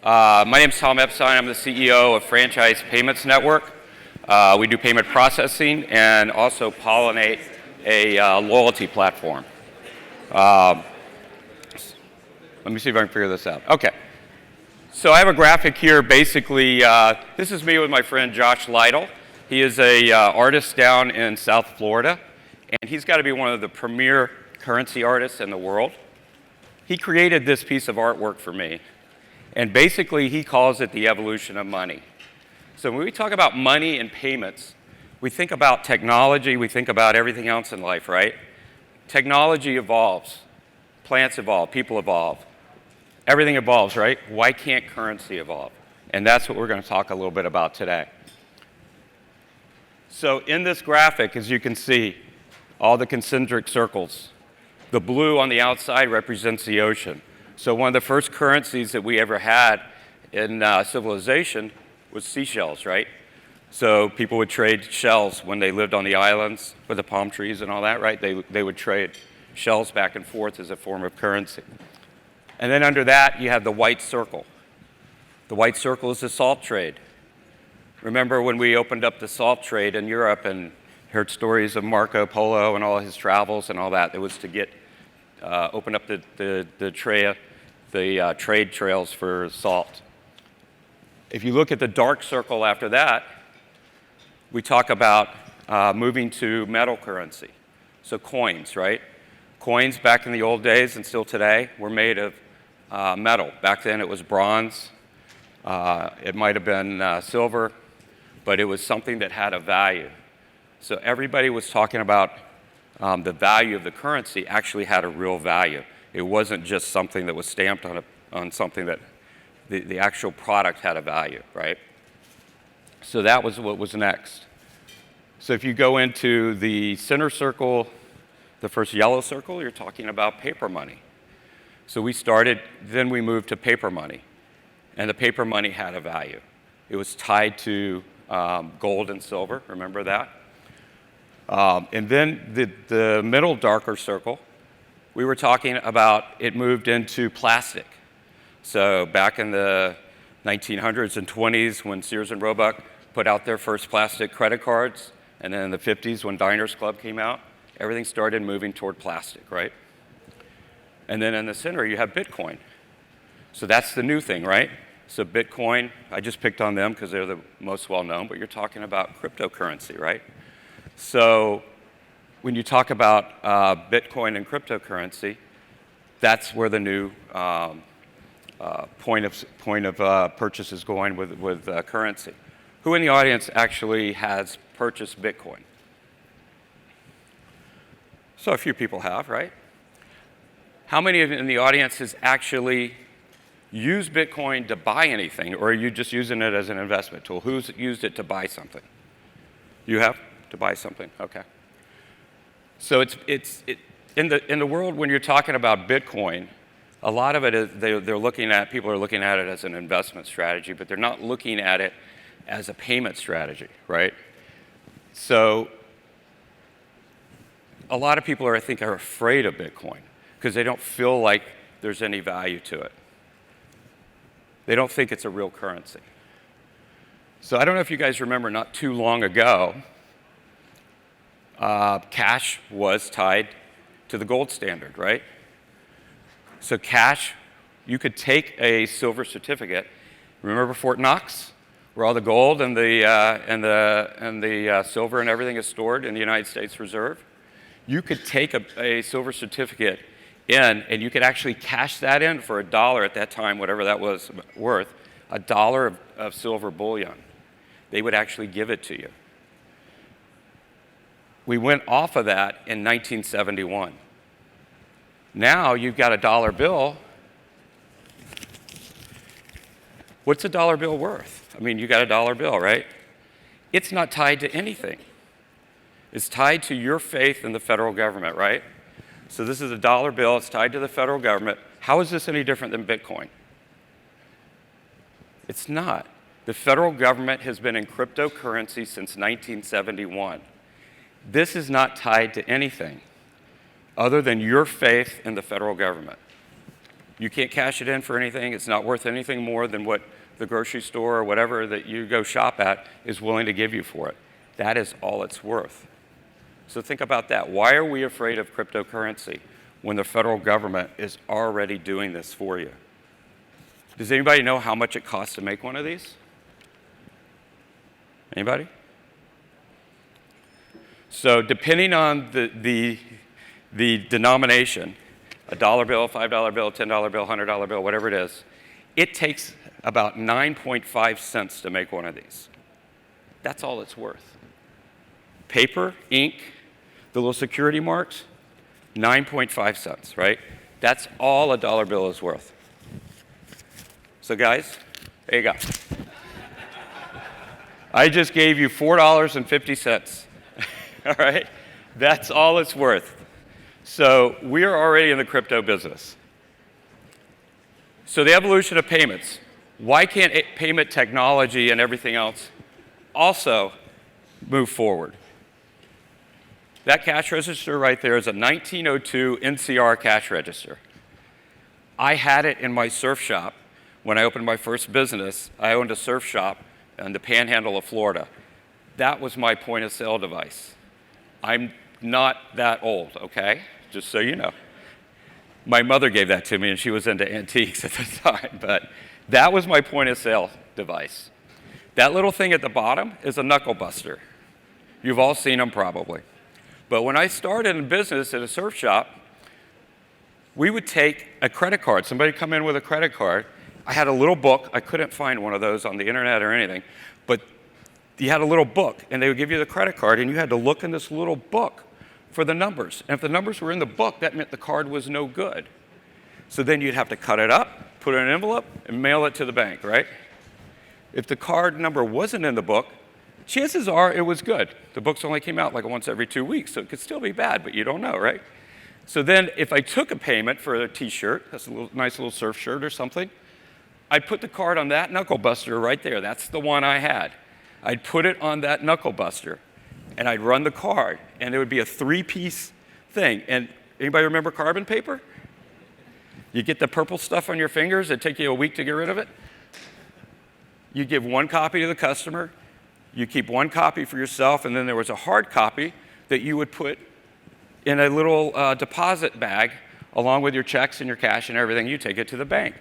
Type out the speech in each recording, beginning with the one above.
My name is Tom Epstein. I'm the CEO of Franchise Payments Network. We do payment processing and also pollinate a loyalty platform. Let me see if I can figure this out. Okay. So I have a graphic here. Basically, this is me with my friend Josh Lytle. He is a artist down in South Florida, and he's got to be one of the premier currency artists in the world. He created this piece of artwork for me. And basically, he calls it the evolution of money. So when we talk about money and payments, we think about technology, we think about everything else in life, right? Technology evolves. Plants evolve, people evolve. Everything evolves, right? Why can't currency evolve? And that's what we're going to talk a little bit about today. So in this graphic, as you can see, all the concentric circles. The blue on the outside represents the ocean. So one of the first currencies that we ever had in civilization was seashells, right? So people would trade shells when they lived on the islands with the palm trees and all that, right? They would trade shells back and forth as a form of currency. And then under that, you have the white circle. The white circle is the salt trade. Remember when we opened up the salt trade in Europe and heard stories of Marco Polo and all his travels and all that? It was to get open up the trade trails for salt. If you look at the dark circle after that, we talk about moving to metal currency. So coins, right? Coins back in the old days and still today were made of metal. Back then it was bronze. It might have been silver, but it was something that had a value. So everybody was talking about the value of the currency actually had a real value. It wasn't just something that was stamped on something that the actual product had a value, right? So that was what was next. So if you go into the center circle, the first yellow circle, you're talking about paper money. So we started, then we moved to paper money. And the paper money had a value. It was tied to gold and silver, remember that? And then the middle darker circle, we were talking about it moved into plastic. So back in the 1900s and 20s when Sears and Roebuck put out their first plastic credit cards, and then in the 50s when Diners Club came out, everything started moving toward plastic, right? And then in the center you have Bitcoin. So that's the new thing, right? So Bitcoin, I just picked on them because they're the most well-known, but you're talking about cryptocurrency, right? So when you talk about Bitcoin and cryptocurrency, that's where the new point of purchase is going with currency. Who in the audience actually has purchased Bitcoin? So a few people have, right? How many of you in the audience has actually used Bitcoin to buy anything, or are you just using it as an investment tool? Who's used it to buy something? You have? To buy something, okay. So in the world when you're talking about Bitcoin, a lot of it is people are looking at it as an investment strategy, but they're not looking at it as a payment strategy, right? So a lot of people I think are afraid of Bitcoin because they don't feel like there's any value to it. They don't think it's a real currency. So I don't know if you guys remember not too long ago, cash was tied to the gold standard, right? So cash, you could take a silver certificate. Remember Fort Knox, where all the gold and the silver and everything is stored in the United States Reserve? You could take a silver certificate in, and you could actually cash that in for $1 at that time, whatever that was worth, $1 of silver bullion. They would actually give it to you. We went off of that in 1971. Now you've got a dollar bill. What's a dollar bill worth? I mean, you got a dollar bill, right? It's not tied to anything. It's tied to your faith in the federal government, right? So this is a dollar bill. It's tied to the federal government. How is this any different than Bitcoin? It's not. The federal government has been in cryptocurrency since 1971. This is not tied to anything other than your faith in the federal government. You can't cash it in for anything. It's not worth anything more than what the grocery store or whatever that you go shop at is willing to give you for it. That is all it's worth. So think about that. Why are we afraid of cryptocurrency when the federal government is already doing this for you? Does anybody know how much it costs to make one of these? Anybody? So depending on the denomination, a dollar bill, $5 bill, $10 bill, $100 bill, whatever it is, it takes about 9.5 cents to make one of these. That's all it's worth. Paper, ink, the little security marks, 9.5 cents, right? That's all a dollar bill is worth. So guys, there you go. I just gave you $4.50. All right? That's all it's worth. So we are already in the crypto business. So the evolution of payments. Why can't payment technology and everything else also move forward? That cash register right there is a 1902 NCR cash register. I had it in my surf shop when I opened my first business. I owned a surf shop in the panhandle of Florida. That was my point of sale device. I'm not that old, okay? Just so you know. My mother gave that to me, and she was into antiques at the time, but that was my point of sale device. That little thing at the bottom is a knuckle buster. You've all seen them probably. But when I started in business at a surf shop, we would take a credit card. Somebody would come in with a credit card. I had a little book. I couldn't find one of those on the internet or anything, but you had a little book, and they would give you the credit card, and you had to look in this little book for the numbers. And if the numbers were in the book, that meant the card was no good. So then you'd have to cut it up, put it in an envelope, and mail it to the bank, right? If the card number wasn't in the book, chances are it was good. The books only came out like once every 2 weeks, so it could still be bad, but you don't know, right? So then if I took a payment for a t-shirt, that's a nice little surf shirt or something, I'd put the card on that knuckle buster right there. That's the one I had. I'd put it on that knuckle buster, and I'd run the card, and it would be a 3-piece thing. And anybody remember carbon paper? You get the purple stuff on your fingers, it'd take you a week to get rid of it. You give one copy to the customer, you keep one copy for yourself, and then there was a hard copy that you would put in a little deposit bag along with your checks and your cash and everything. You take it to the bank.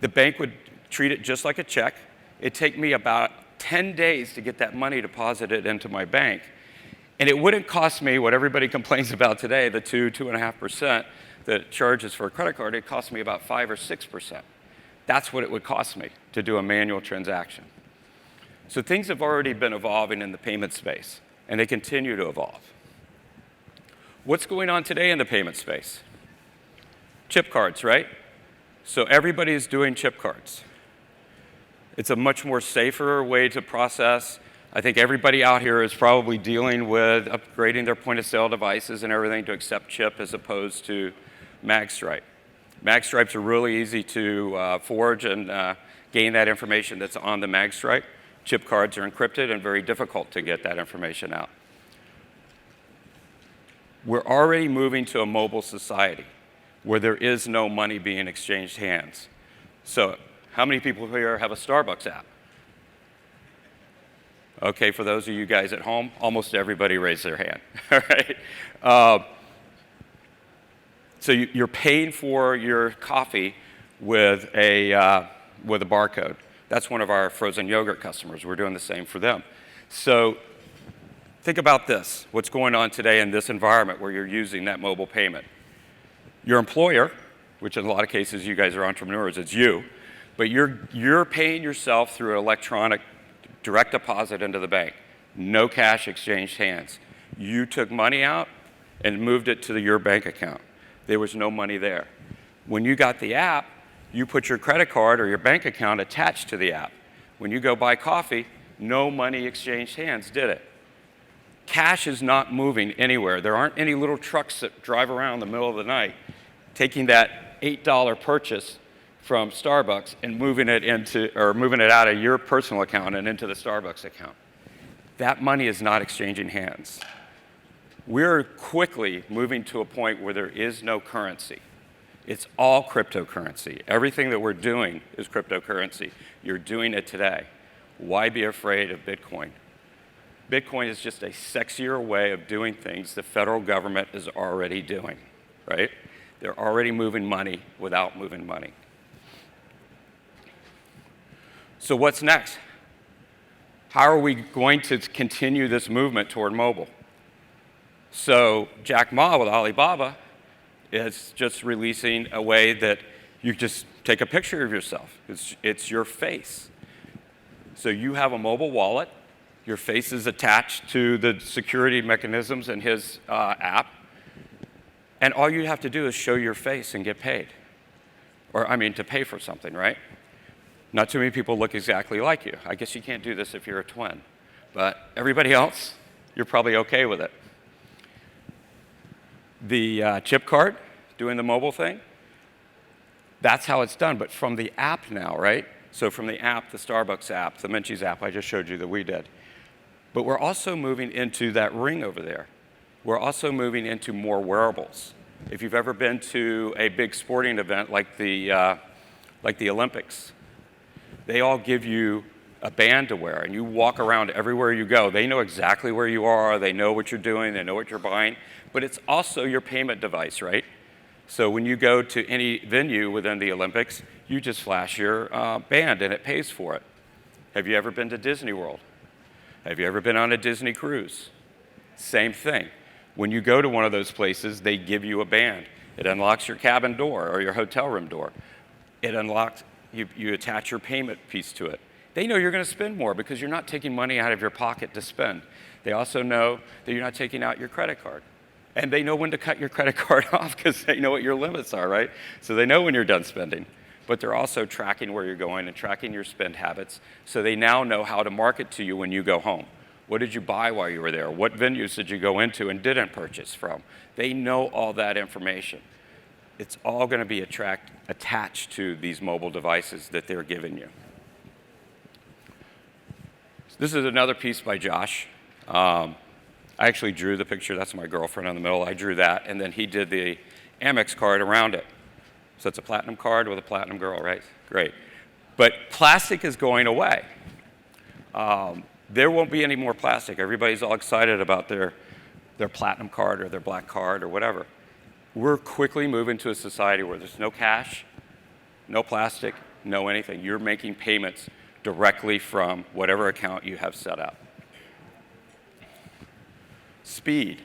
The bank would treat it just like a check. It'd take me about 10 days to get that money deposited into my bank. And it wouldn't cost me what everybody complains about today, the 2.5% that charges for a credit card. It cost me about 5 or 6%. That's what it would cost me to do a manual transaction. So things have already been evolving in the payment space, and they continue to evolve. What's going on today in the payment space? Chip cards, right? So everybody's doing chip cards. It's a much more safer way to process. I think everybody out here is probably dealing with upgrading their point-of-sale devices and everything to accept chip as opposed to magstripe. Magstripes are really easy to forge and gain that information that's on the magstripe. Chip cards are encrypted and very difficult to get that information out. We're already moving to a mobile society where there is no money being exchanged hands. So how many people here have a Starbucks app? Okay, for those of you guys at home, almost everybody raised their hand. All right. So you're paying for your coffee with a barcode. That's one of our frozen yogurt customers. We're doing the same for them. So think about this, what's going on today in this environment where you're using that mobile payment. Your employer, which in a lot of cases you guys are entrepreneurs, it's you, but you're paying yourself through an electronic direct deposit into the bank. No cash exchanged hands. You took money out and moved it to your bank account. There was no money there. When you got the app, you put your credit card or your bank account attached to the app. When you go buy coffee, no money exchanged hands, did it? Cash is not moving anywhere. There aren't any little trucks that drive around in the middle of the night taking that $8 purchase from Starbucks and moving it out of your personal account and into the Starbucks account. That money is not exchanging hands. We're quickly moving to a point where there is no currency. It's all cryptocurrency. Everything that we're doing is cryptocurrency. You're doing it today. Why be afraid of Bitcoin? Bitcoin is just a sexier way of doing things the federal government is already doing, right? They're already moving money without moving money. So what's next? How are we going to continue this movement toward mobile? So Jack Ma with Alibaba is just releasing a way that you just take a picture of yourself. It's your face. So you have a mobile wallet. Your face is attached to the security mechanisms in his app. And all you have to do is show your face and get paid. Or, I mean, to pay for something, right? Not too many people look exactly like you. I guess you can't do this if you're a twin. But everybody else, you're probably okay with it. The chip card, doing the mobile thing, that's how it's done, but from the app now, right? So from the app, the Starbucks app, the Menchie's app I just showed you that we did. But we're also moving into that ring over there. We're also moving into more wearables. If you've ever been to a big sporting event like the Olympics, they all give you a band to wear, and you walk around everywhere you go. They know exactly where you are, they know what you're doing, they know what you're buying, but it's also your payment device, right? So when you go to any venue within the Olympics, you just flash your band and it pays for it. Have you ever been to Disney World? Have you ever been on a Disney cruise? Same thing. When you go to one of those places, they give you a band. It unlocks your cabin door or your hotel room door. It unlocks, you attach your payment piece to it. They know you're going to spend more because you're not taking money out of your pocket to spend. They also know that you're not taking out your credit card. And they know when to cut your credit card off because they know what your limits are, right? So they know when you're done spending. But they're also tracking where you're going and tracking your spend habits. So they now know how to market to you when you go home. What did you buy while you were there? What venues did you go into and didn't purchase from? They know all that information. It's all going to be attached to these mobile devices that they're giving you. This is another piece by Josh. I actually drew the picture. That's my girlfriend in the middle. I drew that, and then he did the Amex card around it. So it's a platinum card with a platinum girl, right? Great. But plastic is going away. There won't be any more plastic. Everybody's all excited about their platinum card or their black card or whatever. We're quickly moving to a society where there's no cash, no plastic, no anything. You're making payments directly from whatever account you have set up. Speed.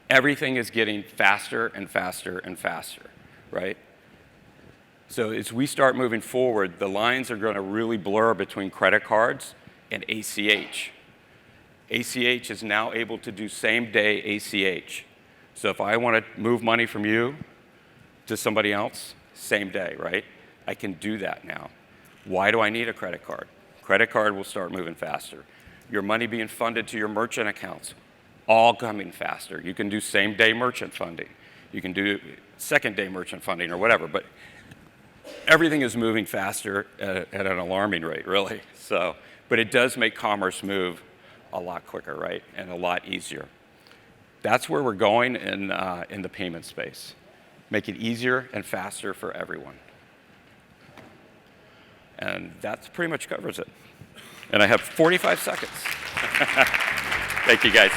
Everything is getting faster and faster and faster, right? So as we start moving forward, the lines are going to really blur between credit cards and ACH. ACH is now able to do same-day ACH. So if I want to move money from you to somebody else, same day, right? I can do that now. Why do I need a credit card? Credit card will start moving faster. Your money being funded to your merchant accounts, all coming faster. You can do same-day merchant funding. You can do second-day merchant funding or whatever, but everything is moving faster at an alarming rate, really. So, but it does make commerce move a lot quicker, right, and a lot easier. That's where we're going in the payment space. Make it easier and faster for everyone. And that pretty much covers it. And I have 45 seconds. Thank you, guys.